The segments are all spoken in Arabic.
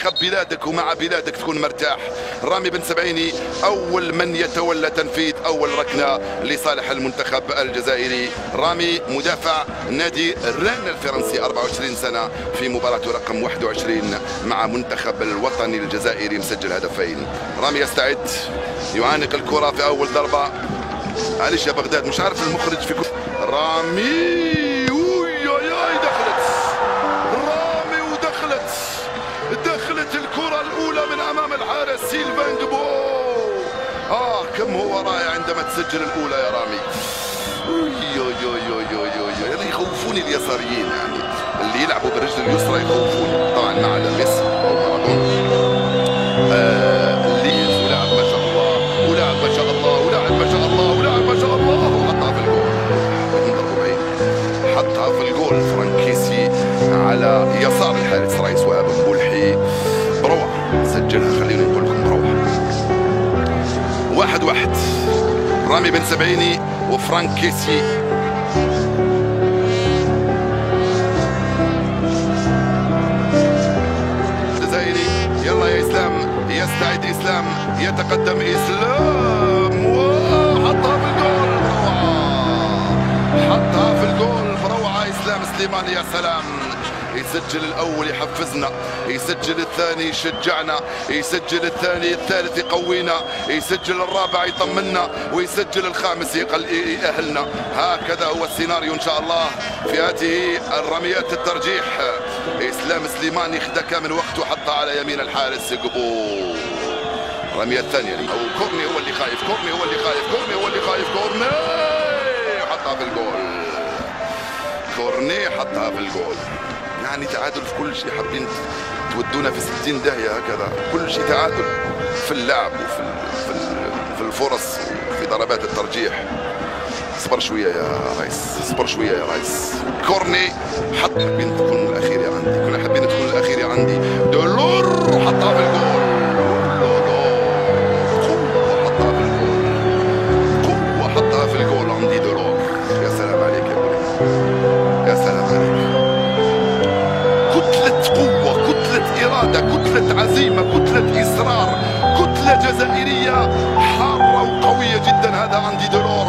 منتخب بلادك ومع بلادك تكون مرتاح. رامي بن سبعيني أول من يتولى تنفيذ أول ركنة لصالح المنتخب الجزائري. رامي مدافع نادي ران الفرنسي 24 سنة، في مباراته رقم 21 مع منتخب الوطني الجزائري مسجل هدفين. رامي يستعد، يعانق الكرة في أول ضربة. معليش يا بغداد، مش عارف المخرج في رامي دخلت رامي ودخلت الكرة الأولى من أمام الحارس سيلفان جبو. كم هو رائع عندما تسجل الأولى يا رامي. يعني يخوفوني اليساريين، يعني اللي يلعبوا بالرجل اليسرى يخوفوني، طبعا ما عدا ميسي أو مارادونا. الليز ولاعب ما شاء الله، ولاعب ما شاء الله، ولاعب ما شاء الله، ولاعب ما شاء الله، وحطها في الجول. حطها في الجول فرانكيسي على يسار الحارس رئيس وهاب ملحي. بروعة سجلها، خلينا نقول لكم بروعة. 1-1 رامي بن سبعيني وفرانكيسي. الجزائري يلا يا اسلام، يستعد اسلام، يتقدم اسلام وحطها في الجول. بروعة، حطها في الجول. بروعة اسلام سليماني، يا سلام. يسجل الأول يحفزنا، يسجل الثاني يشجعنا، يسجل الثالث يقوينا، يسجل الرابع يطمنا، ويسجل الخامس يأهلنا. هكذا هو السيناريو إن شاء الله في هذه الرميات الترجيح. إسلام سليماني خدا كامل وقته، حطها على يمين الحارس قبو. الرمية الثانية أو كورني هو اللي خايف، كورني هو اللي خايف، كورني هو اللي خايف، كورني حطها في الجول. كورني حطها في الجول. يعني تعادل في كل شيء، حابين تودونا في 60 داهية هكذا، كل شيء تعادل في اللعب وفي الفرص وفي ضربات الترجيح. اصبر شوية يا ريس، اصبر شوية يا ريس. كورني حابين تكون الأخيرة عندي، كنا حابين تكون الأخيرة عندي. دولور حطها في الجول. قوة حطها في الجول، قوة حطها في الجول عندي دولور. يا سلام عليك يا بني، يا سلام عليك. قوة، كتلة إرادة، كتلة عزيمة، كتلة إصرار، كتلة جزائرية حارة وقوية جدا. هذا عندي دولور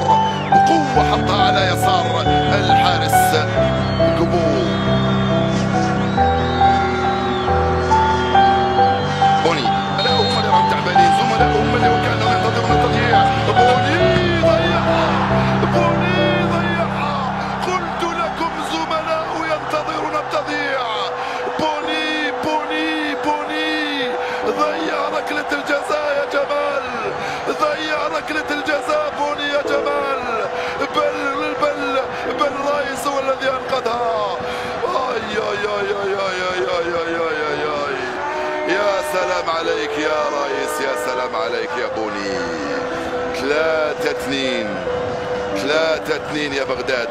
بقوة، حطها على يسار الحارس قبو. بوني هم اللي راهم تعبانين، زملائهم اللي كانوا ينتظرون التضييع. بوني ضيعها، بوني ضيعها. قلت لكم زملاء ينتظرون التضييع. ضيع ركلة الجزاء يا جمال، ضيع ركلة الجزاء بوني يا جمال. بل رايس هو الذي انقذها. يا سلام عليك يا رايس، يا سلام عليك يا بوني. 3-2 يا بغداد،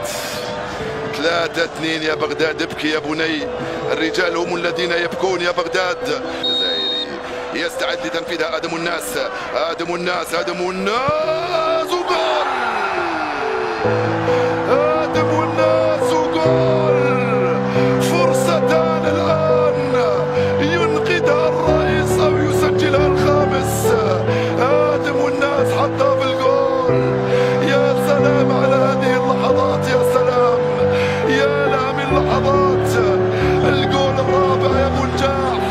3-2 يا بغداد. ابكي يا بني، الرجال هم الذين يبكون يا بغداد. يستعد لتنفيذها آدم الناس، آدم الناس، آدم الناس وجول. آدم الناس وجول. فرصتان الآن ينقذها الرئيس أو يسجلها الخامس. آدم الناس حطها في الجول. يا سلام على هذه اللحظات، يا سلام، يا لا من لحظات. الجول الرابع يا منجاح.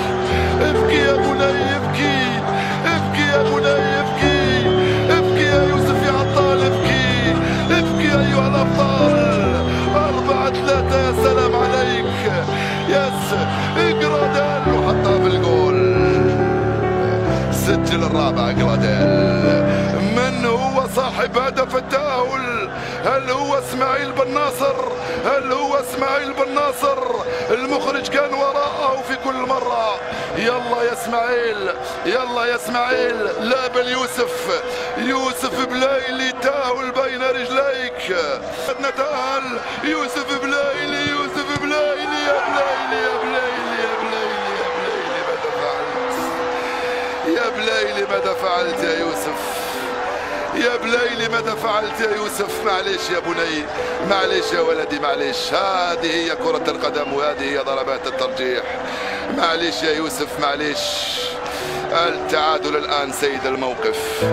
ابكي يا بني، ابكي، ابكي يا بني، ابكي، ابكي يا يوسف يا عطال، ابكي، ابكي ايها الابطال. 4-3 يا سلام عليك. يس جراديل وحطها في الجول. سجل الرابع جراديل. من هو صاحب هدف التأهل؟ هل هو اسماعيل بن ناصر؟ هل هو اسماعيل بن ناصر؟ المخرج كان وراءه في كل مرة. يلا يا اسماعيل، يلا يا اسماعيل، لا بل يوسف، يوسف بلايلي تأهل بين رجليك. نتأهل يوسف بلايلي، يوسف بلايلي، يا بلايلي، يا بلايلي، يا بلايلي، يا بلايلي، ماذا فعلت؟ يا بلايلي ماذا فعلت يا يوسف؟ يا بلايلي ماذا فعلت يا يوسف؟ معليش يا بني، معليش يا ولدي، معليش. هذه هي كرة القدم وهذه هي ضربات الترجيح. معليش يا يوسف معليش. التعادل الآن سيد الموقف،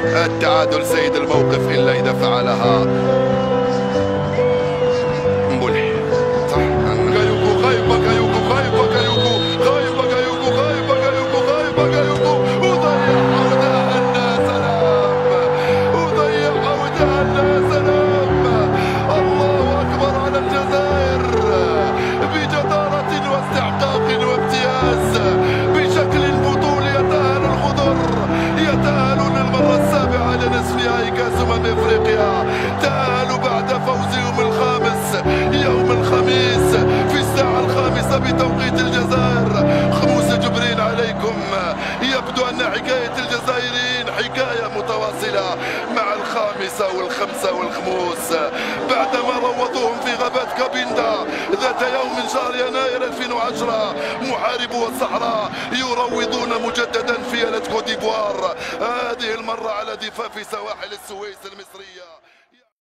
التعادل سيد الموقف إلا إذا فعلها مبولي. صح كايوكو خايبة، كايوكو خايبة، كايوكو خايبة، كايوكو خايبة، كايوكو خايبة، كايوكو وضيعها ودهنا سلام، وضيعها ودهنا سلام. الله أكبر على الجزائر بجدارة واستحقاق وامتياز بشكل بطولي. يتأهل الخضر، يتأهلون للمرة السابعة لنصف نهائي كأس افريقيا. تأهلوا بعد فوزهم الخامس يوم الخميس في الساعة الخامسة بتوقيت الجزائر. خموس جبرين عليكم. يبدو أن حكاية الجزائريين حكاية متواصلة مع الخامسة والخمسة والخموس بعدما روضوهم في غابات كابيندا ذات يوم من شهر يناير 2010. محاربو الصحراء يروضون مجددا في كوت ديفوار، هذه المرة على ضفاف سواحل السويس المصرية.